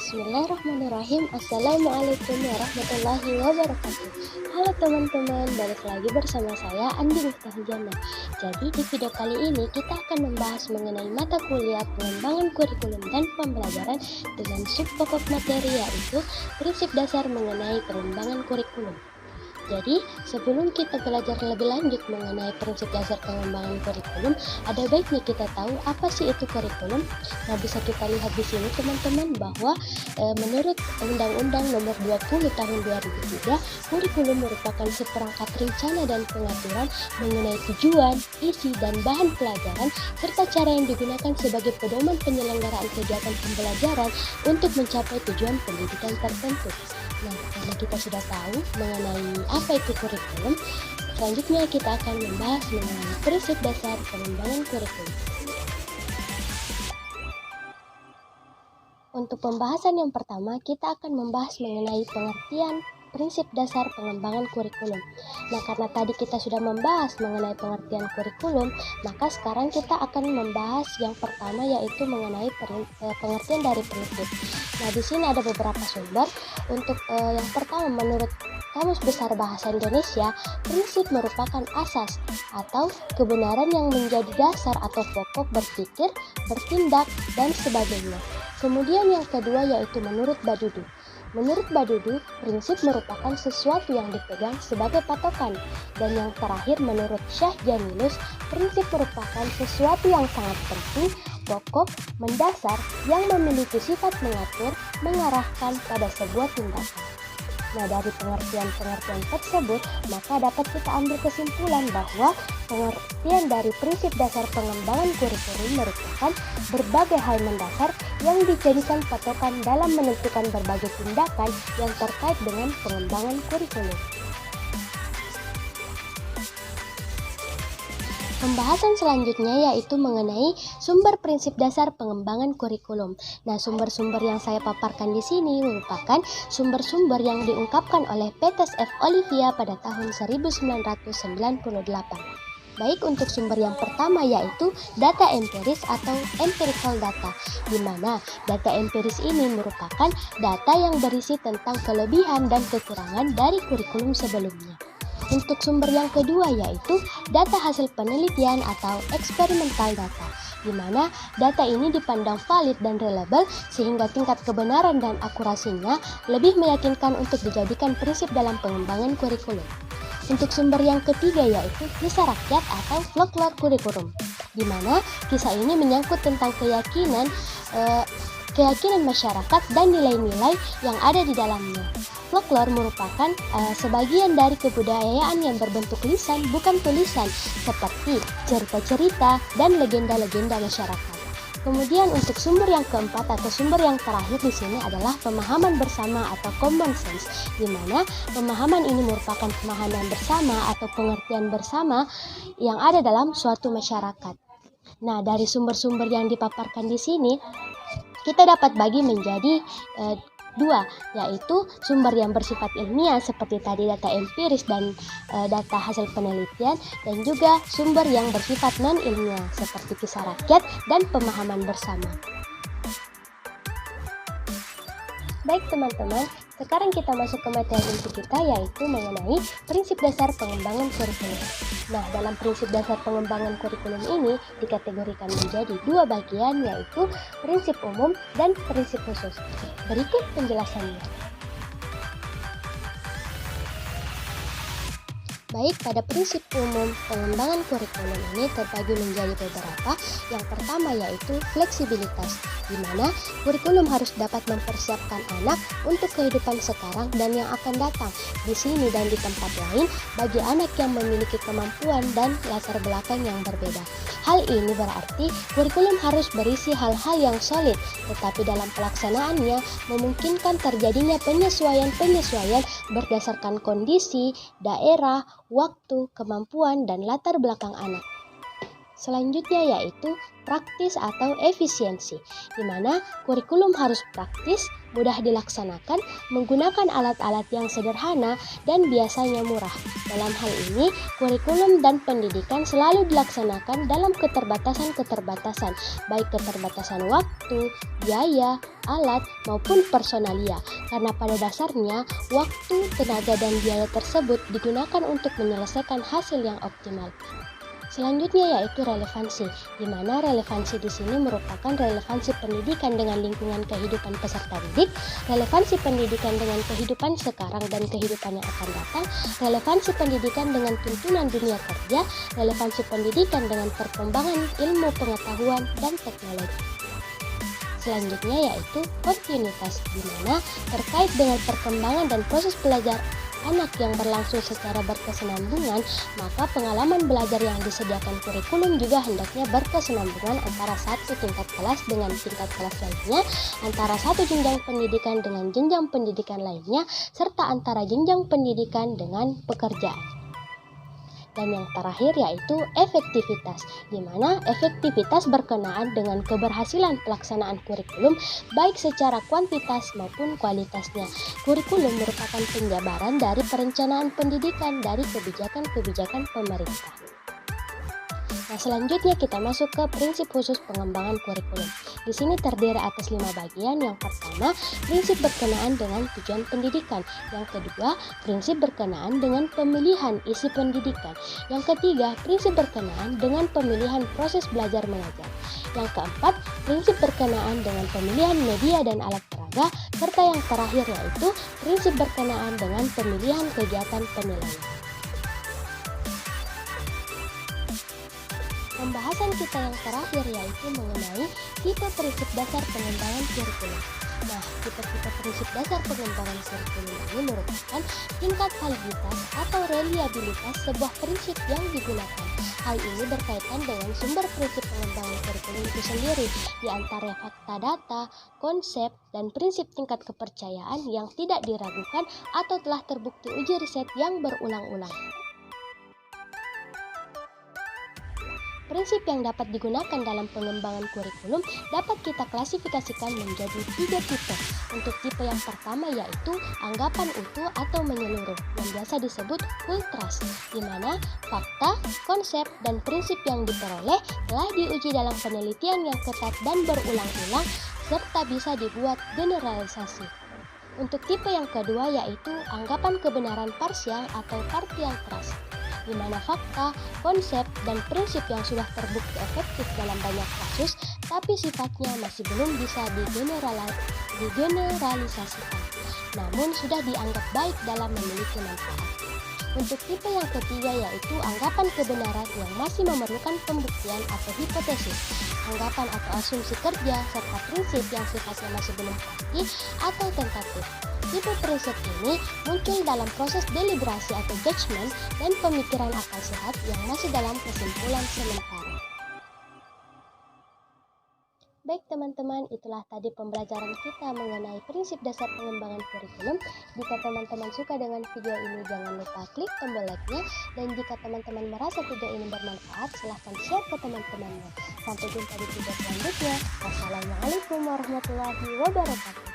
Bismillahirrahmanirrahim. Assalamualaikum warahmatullahi wabarakatuh. Halo teman-teman, balik lagi bersama saya Andi Miftahul. Jadi di video kali ini kita akan membahas mengenai mata kuliah pengembangan kurikulum dan pembelajaran dengan subpokok materi, yaitu prinsip dasar mengenai pengembangan kurikulum. Jadi, sebelum kita belajar lebih lanjut mengenai prinsip dasar pengembangan kurikulum, ada baiknya kita tahu apa sih itu kurikulum. Nah, bisa kita lihat di sini teman-teman bahwa menurut Undang-Undang Nomor 20 Tahun 2003, kurikulum merupakan seperangkat rencana dan pengaturan mengenai tujuan, isi, dan bahan pelajaran serta cara yang digunakan sebagai pedoman penyelenggaraan kegiatan pembelajaran untuk mencapai tujuan pendidikan tertentu. Nah, karena kita sudah tahu mengenai apa itu kurikulum, selanjutnya kita akan membahas mengenai prinsip dasar pengembangan kurikulum. Untuk pembahasan yang pertama, kita akan membahas mengenai pengertian prinsip dasar pengembangan kurikulum. Nah, karena tadi kita sudah membahas mengenai pengertian kurikulum, maka sekarang kita akan membahas yang pertama, yaitu mengenai pengertian dari prinsip. Nah, di sini ada beberapa sumber. Untuk yang pertama, menurut Kamus Besar Bahasa Indonesia, prinsip merupakan asas atau kebenaran yang menjadi dasar atau pokok berpikir, bertindak, dan sebagainya. Kemudian yang kedua yaitu menurut Badudu. Menurut Badudu, prinsip merupakan sesuatu yang dipegang sebagai patokan. Dan yang terakhir menurut Syekh Jamilus, prinsip merupakan sesuatu yang sangat penting, pokok, mendasar, yang memiliki sifat mengatur, mengarahkan pada sebuah tindakan. Nah, dari pengertian-pengertian tersebut, maka dapat kita ambil kesimpulan bahwa pengertian dari prinsip dasar pengembangan kurikulum merupakan berbagai hal mendasar yang dijadikan patokan dalam menentukan berbagai tindakan yang terkait dengan pengembangan kurikulum. Pembahasan selanjutnya yaitu mengenai sumber prinsip dasar pengembangan kurikulum. Nah, sumber-sumber yang saya paparkan di sini merupakan sumber-sumber yang diungkapkan oleh Peters F. Olivia pada tahun 1998. Baik, untuk sumber yang pertama yaitu data empiris atau empirical data, di mana data empiris ini merupakan data yang berisi tentang kelebihan dan kekurangan dari kurikulum sebelumnya. Untuk sumber yang kedua yaitu data hasil penelitian atau experimental data, di mana data ini dipandang valid dan reliable sehingga tingkat kebenaran dan akurasinya lebih meyakinkan untuk dijadikan prinsip dalam pengembangan kurikulum. Untuk sumber yang ketiga yaitu kisah rakyat atau folklore kurikulum, di mana kisah ini menyangkut tentang keyakinan masyarakat dan nilai-nilai yang ada di dalamnya. Folklore merupakan sebagian dari kebudayaan yang berbentuk lisan, bukan tulisan, seperti cerita-cerita dan legenda-legenda masyarakat. Kemudian untuk sumber yang keempat atau sumber yang terakhir di sini adalah pemahaman bersama atau common sense, di mana pemahaman ini merupakan pemahaman bersama atau pengertian bersama yang ada dalam suatu masyarakat. Nah, dari sumber-sumber yang dipaparkan di sini, kita dapat bagi menjadi dua, yaitu sumber yang bersifat ilmiah seperti tadi data empiris dan data hasil penelitian, dan juga sumber yang bersifat non-ilmiah seperti kisah rakyat dan pemahaman bersama. Baik teman-teman, sekarang kita masuk ke materi inti kita, yaitu mengenai prinsip dasar pengembangan kurikulum. Nah, dalam prinsip dasar pengembangan kurikulum ini dikategorikan menjadi dua bagian, yaitu prinsip umum dan prinsip khusus. Berikut penjelasannya. Baik, pada prinsip umum pengembangan kurikulum ini terbagi menjadi beberapa. Yang pertama yaitu fleksibilitas, di mana kurikulum harus dapat mempersiapkan anak untuk kehidupan sekarang dan yang akan datang di sini dan di tempat lain bagi anak yang memiliki kemampuan dan latar belakang yang berbeda. Hal ini berarti kurikulum harus berisi hal-hal yang solid, tetapi dalam pelaksanaannya memungkinkan terjadinya penyesuaian berdasarkan kondisi, daerah, waktu, kemampuan, dan latar belakang anak. Selanjutnya yaitu praktis atau efisiensi, di mana kurikulum harus praktis, mudah dilaksanakan, menggunakan alat-alat yang sederhana dan biasanya murah. Dalam hal ini, kurikulum dan pendidikan selalu dilaksanakan dalam keterbatasan-keterbatasan, baik keterbatasan waktu, biaya, alat, maupun personalia. Karena pada dasarnya, waktu, tenaga, dan biaya tersebut digunakan untuk menyelesaikan hasil yang optimal. Selanjutnya yaitu relevansi, di mana relevansi di sini merupakan relevansi pendidikan dengan lingkungan kehidupan peserta didik, relevansi pendidikan dengan kehidupan sekarang dan kehidupan yang akan datang, relevansi pendidikan dengan tuntunan dunia kerja, relevansi pendidikan dengan perkembangan ilmu pengetahuan dan teknologi. Selanjutnya yaitu kontinuitas, di mana terkait dengan perkembangan dan proses belajar anak yang berlangsung secara berkesinambungan, maka pengalaman belajar yang disediakan kurikulum juga hendaknya berkesinambungan antara satu tingkat kelas dengan tingkat kelas lainnya, antara satu jenjang pendidikan dengan jenjang pendidikan lainnya, serta antara jenjang pendidikan dengan pekerjaan. Dan yang terakhir yaitu efektivitas, di mana efektivitas berkenaan dengan keberhasilan pelaksanaan kurikulum baik secara kuantitas maupun kualitasnya. Kurikulum merupakan penjabaran dari perencanaan pendidikan dari kebijakan-kebijakan pemerintah. Nah, selanjutnya kita masuk ke prinsip khusus pengembangan kurikulum. Di sini terdiri atas 5 bagian. Yang pertama, prinsip berkenaan dengan tujuan pendidikan. Yang kedua, prinsip berkenaan dengan pemilihan isi pendidikan. Yang ketiga, prinsip berkenaan dengan pemilihan proses belajar mengajar. Yang keempat, prinsip berkenaan dengan pemilihan media dan alat peraga. Serta yang terakhir yaitu prinsip berkenaan dengan pemilihan kegiatan penilaian. Pembahasan kita yang terakhir yaitu mengenai tipe prinsip dasar pengembangan kurikulum. Nah, tipe-tipe prinsip dasar pengembangan kurikulum ini merupakan tingkat validitas atau reliabilitas sebuah prinsip yang digunakan. Hal ini berkaitan dengan sumber prinsip pengembangan kurikulum itu sendiri, di antara fakta data, konsep, dan prinsip tingkat kepercayaan yang tidak diragukan atau telah terbukti uji riset yang berulang-ulang. Prinsip yang dapat digunakan dalam pengembangan kurikulum dapat kita klasifikasikan menjadi 3 tipe. Untuk tipe yang pertama yaitu anggapan utuh atau menyeluruh, yang biasa disebut full trust, di mana fakta, konsep, dan prinsip yang diperoleh telah diuji dalam penelitian yang ketat dan berulang-ulang, serta bisa dibuat generalisasi. Untuk tipe yang kedua yaitu anggapan kebenaran parsial atau partial trust, di mana fakta, konsep, dan prinsip yang sudah terbukti efektif dalam banyak kasus, tapi sifatnya masih belum bisa digeneralisasikan, namun sudah dianggap baik dalam memiliki manfaat. Untuk tipe yang ketiga yaitu anggapan kebenaran yang masih memerlukan pembuktian atau hipotesis, anggapan atau asumsi kerja, serta prinsip yang sifatnya masih belum pasti atau tentatif. Tipe prinsip ini muncul dalam proses deliberasi atau judgment dan pemikiran akal sehat yang masih dalam kesimpulan sementara. Baik teman-teman, itulah tadi pembelajaran kita mengenai prinsip dasar pengembangan kurikulum. Jika teman-teman suka dengan video ini, jangan lupa klik tombol like-nya. Dan jika teman-teman merasa video ini bermanfaat, silahkan share ke teman-temannya. Sampai jumpa di video selanjutnya. Wassalamualaikum warahmatullahi wabarakatuh.